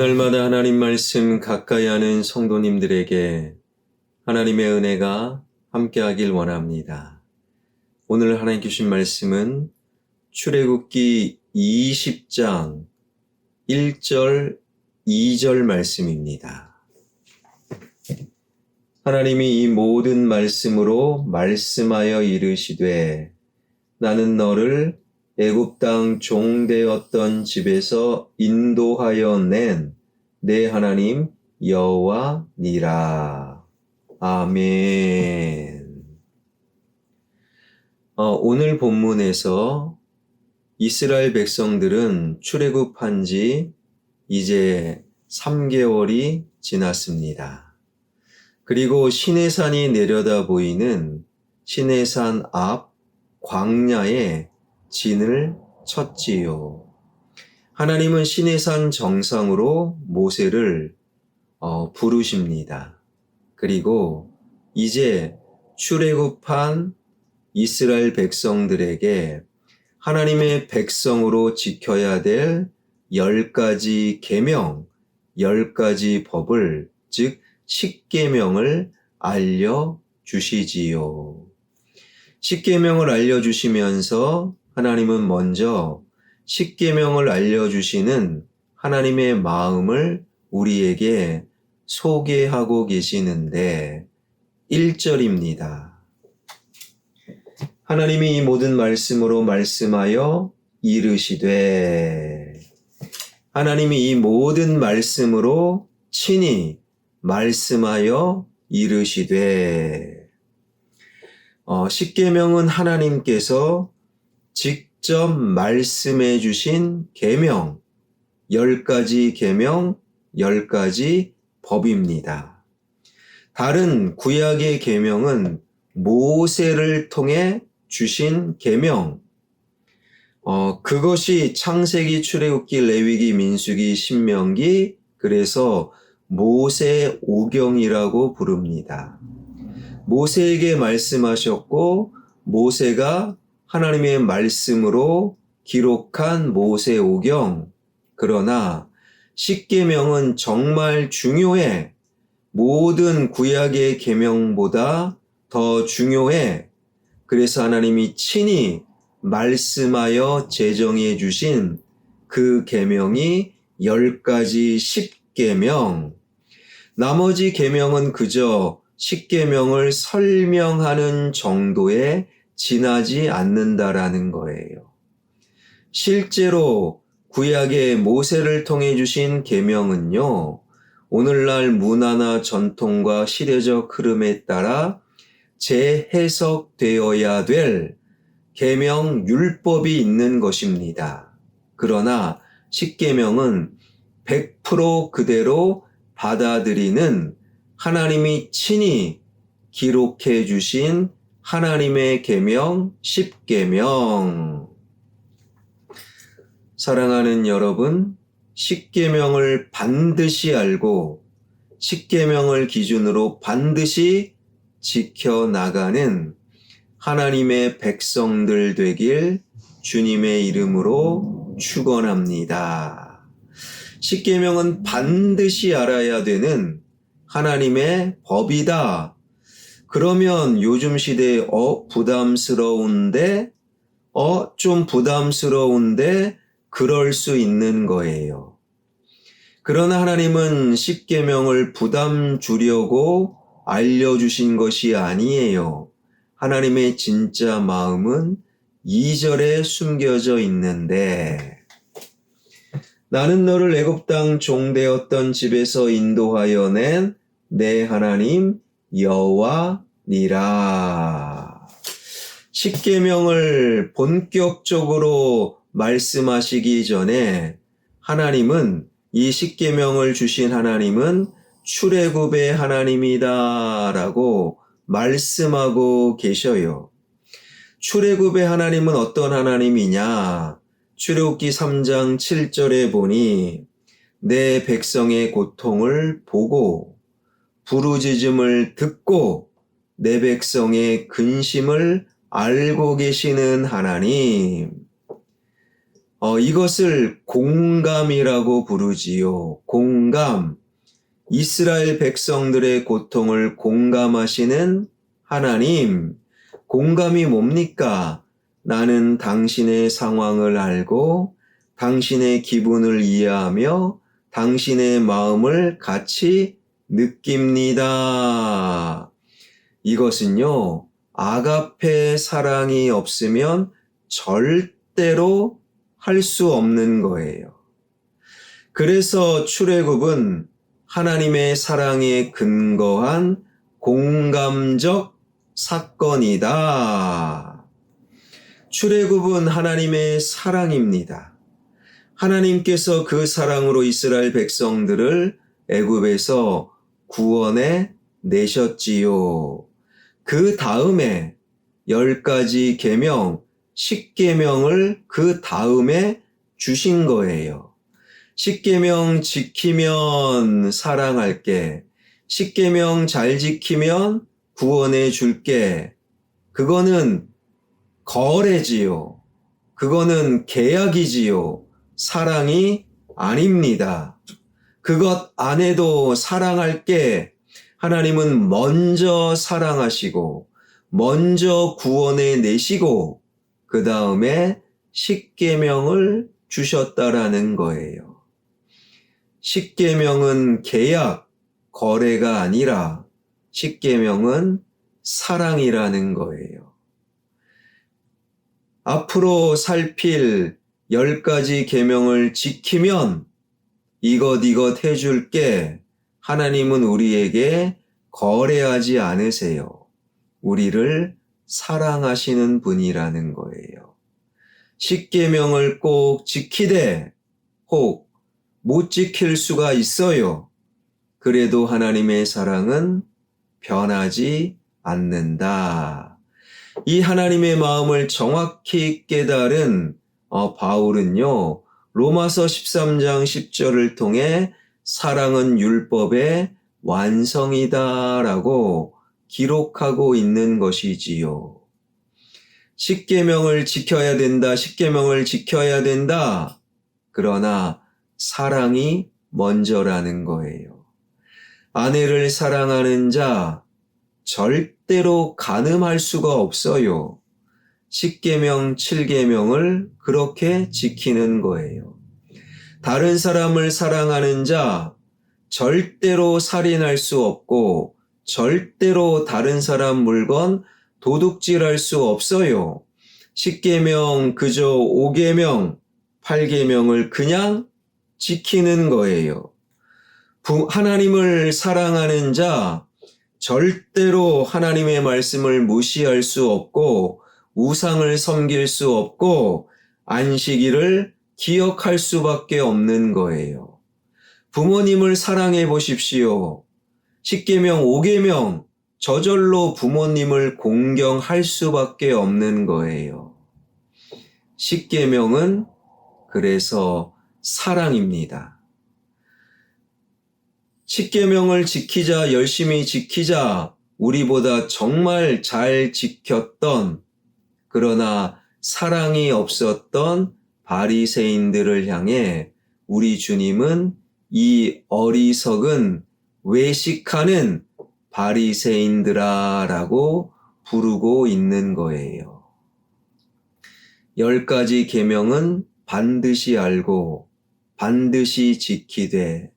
날마다 하나님 말씀 가까이 하는 성도님들에게 하나님의 은혜가 함께하길 원합니다. 오늘 하나님 주신 말씀은 출애굽기 20장 1절 2절 말씀입니다. 하나님이 이 모든 말씀으로 말씀하여 이르시되 나는 너를 애굽 땅 종되었던 집에서 인도하여 낸 내 하나님 여호와니라. 아멘. 오늘 본문에서 이스라엘 백성들은 출애굽한 지 이제 3개월이 지났습니다. 그리고 시내산이 내려다 보이는 시내산 앞 광야에 진을 쳤지요. 하나님은 시내산 정상으로 모세를 부르십니다. 그리고 이제 출애굽한 이스라엘 백성들에게 하나님의 백성으로 지켜야 될 10가지 계명, 10가지 법을, 즉 십계명을 알려주시지요. 십계명을 알려주시면서 하나님은 먼저 십계명을 알려주시는 하나님의 마음을 우리에게 소개하고 계시는데 1절입니다. 하나님이 이 모든 말씀으로 말씀하여 이르시되, 하나님이 이 모든 말씀으로 친히 말씀하여 이르시되, 십계명은 하나님께서 직접 말씀해 주신 계명, 10가지 계명, 10가지 법입니다. 다른 구약의 계명은 모세를 통해 주신 계명, 그것이 창세기, 출애굽기, 레위기, 민수기, 신명기, 그래서 모세 오경이라고 부릅니다. 모세에게 말씀하셨고 모세가 하나님의 말씀으로 기록한 모세 오경. 그러나 십계명은 정말 중요해. 모든 구약의 계명보다 더 중요해. 그래서 하나님이 친히 말씀하여 제정해 주신 그 계명이 10가지 십계명. 나머지 계명은 그저 십계명을 설명하는 정도에 지나지 않는다라는 거예요. 실제로 구약의 모세를 통해 주신 계명은요, 오늘날 문화나 전통과 시대적 흐름에 따라 재해석되어야 될 계명 율법이 있는 것입니다. 그러나 십계명은 100% 그대로 받아들이는 하나님이 친히 기록해 주신 하나님의 계명, 십계명. 사랑하는 여러분, 십계명을 반드시 알고 십계명을 기준으로 반드시 지켜나가는 하나님의 백성들 되길 주님의 이름으로 축원합니다. 십계명은 반드시 알아야 되는 하나님의 법이다. 그러면 요즘 시대에 부담스러운데 좀 부담스러운데 그럴 수 있는 거예요. 그러나 하나님은 십계명을 부담 주려고 알려주신 것이 아니에요. 하나님의 진짜 마음은 2절에 숨겨져 있는데, 나는 너를 애굽 땅 종되었던 집에서 인도하여 낸 내 하나님 여호와니라. 십계명을 본격적으로 말씀하시기 전에 하나님은, 이 십계명을 주신 하나님은 출애굽의 하나님이다라고 말씀하고 계셔요. 출애굽의 하나님은 어떤 하나님이냐? 출애굽기 3장 7절에 보니 내 백성의 고통을 보고 부르짖음을 듣고 내 백성의 근심을 알고 계시는 하나님. 이것을 공감이라고 부르지요. 공감. 이스라엘 백성들의 고통을 공감하시는 하나님. 공감이 뭡니까? 나는 당신의 상황을 알고 당신의 기분을 이해하며 당신의 마음을 같이 느낍니다. 이것은요, 아가페 사랑이 없으면 절대로 할 수 없는 거예요. 그래서 출애굽은 하나님의 사랑에 근거한 공감적 사건이다. 출애굽은 하나님의 사랑입니다. 하나님께서 그 사랑으로 이스라엘 백성들을 애굽에서 구원해 내셨지요. 그 다음에 10가지 계명, 10계명을 그 다음에 주신 거예요. 10계명 지키면 사랑할게. 10계명 잘 지키면 구원해 줄게. 그거는 거래지요. 그거는 계약이지요. 사랑이 아닙니다. 그것 안 해도 사랑할게. 하나님은 먼저 사랑하시고 먼저 구원해 내시고 그 다음에 10계명을 주셨다라는 거예요. 10계명은 계약, 거래가 아니라 10계명은 사랑이라는 거예요. 앞으로 살필 10가지 계명을 지키면 이것 해줄게. 하나님은 우리에게 거래하지 않으세요. 우리를 사랑하시는 분이라는 거예요. 10계명을 꼭 지키되 혹 못 지킬 수가 있어요. 그래도 하나님의 사랑은 변하지 않는다. 이 하나님의 마음을 정확히 깨달은 바울은요, 로마서 13장 10절을 통해 사랑은 율법의 완성이다라고 기록하고 있는 것이지요. 10계명을 지켜야 된다, 10계명을 지켜야 된다. 그러나 사랑이 먼저라는 거예요. 아내를 사랑하는 자 절대로 간음할 수가 없어요. 10계명, 7계명을 그렇게 지키는 거예요. 다른 사람을 사랑하는 자 절대로 살인할 수 없고 절대로 다른 사람 물건 도둑질할 수 없어요. 10계명 그저 5계명, 8계명을 그냥 지키는 거예요. 하나님을 사랑하는 자 절대로 하나님의 말씀을 무시할 수 없고 우상을 섬길 수 없고 안식일을 기억할 수밖에 없는 거예요. 부모님을 사랑해 보십시오. 10계명, 5계명 저절로 부모님을 공경할 수밖에 없는 거예요. 10계명은 그래서 사랑입니다. 10계명을 지키자, 열심히 지키자, 우리보다 정말 잘 지켰던 그러나 사랑이 없었던 바리새인들을 향해 우리 주님은 이 어리석은 외식하는 바리새인들아 라고 부르고 있는 거예요. 10가지 계명은 반드시 알고 반드시 지키되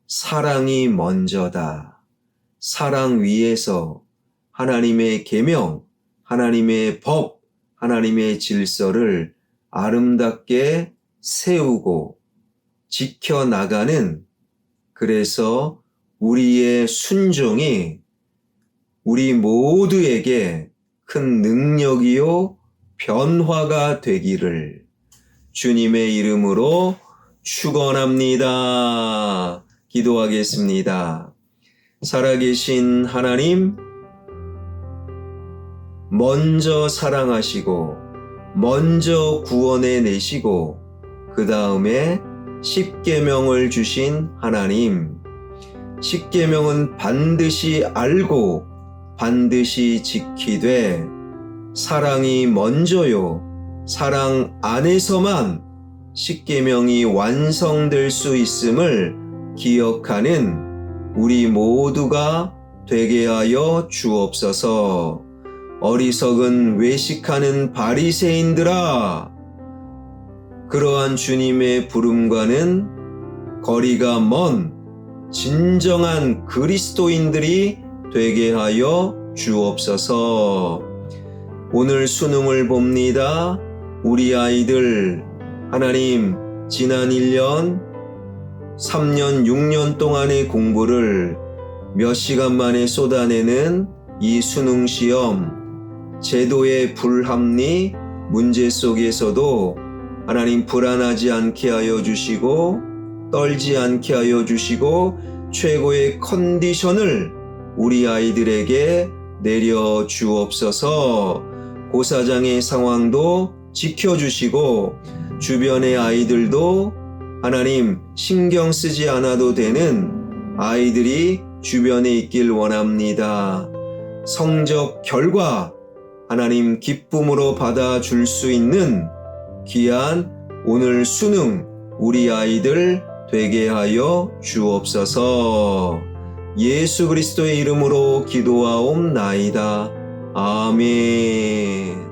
사랑이 먼저다. 사랑 위에서 하나님의 계명, 하나님의 법, 하나님의 질서를 아름답게 세우고 지켜나가는, 그래서 우리의 순종이 우리 모두에게 큰 능력이요 변화가 되기를 주님의 이름으로 축원합니다. 기도하겠습니다. 살아계신 하나님, 먼저 사랑하시고 먼저 구원해 내시고 그 다음에 10계명을 주신 하나님, 10계명은 반드시 알고 반드시 지키되 사랑이 먼저요. 사랑 안에서만 십계명이 완성될 수 있음을 기억하는 우리 모두가 되게 하여 주옵소서. 어리석은 외식하는 바리새인들아, 그러한 주님의 부름과는 거리가 먼 진정한 그리스도인들이 되게 하여 주옵소서. 오늘 수능을 봅니다. 우리 아이들, 하나님, 지난 1년, 3년, 6년 동안의 공부를 몇 시간 만에 쏟아내는 이 수능 시험, 제도의 불합리 문제 속에서도 하나님 불안하지 않게 하여 주시고 떨지 않게 하여 주시고 최고의 컨디션을 우리 아이들에게 내려 주옵소서. 고사장의 상황도 지켜주시고 주변의 아이들도 하나님 신경 쓰지 않아도 되는 아이들이 주변에 있길 원합니다. 성적 결과 하나님 기쁨으로 받아줄 수 있는 귀한 오늘 수능 우리 아이들 되게 하여 주옵소서. 예수 그리스도의 이름으로 기도하옵나이다. 아멘.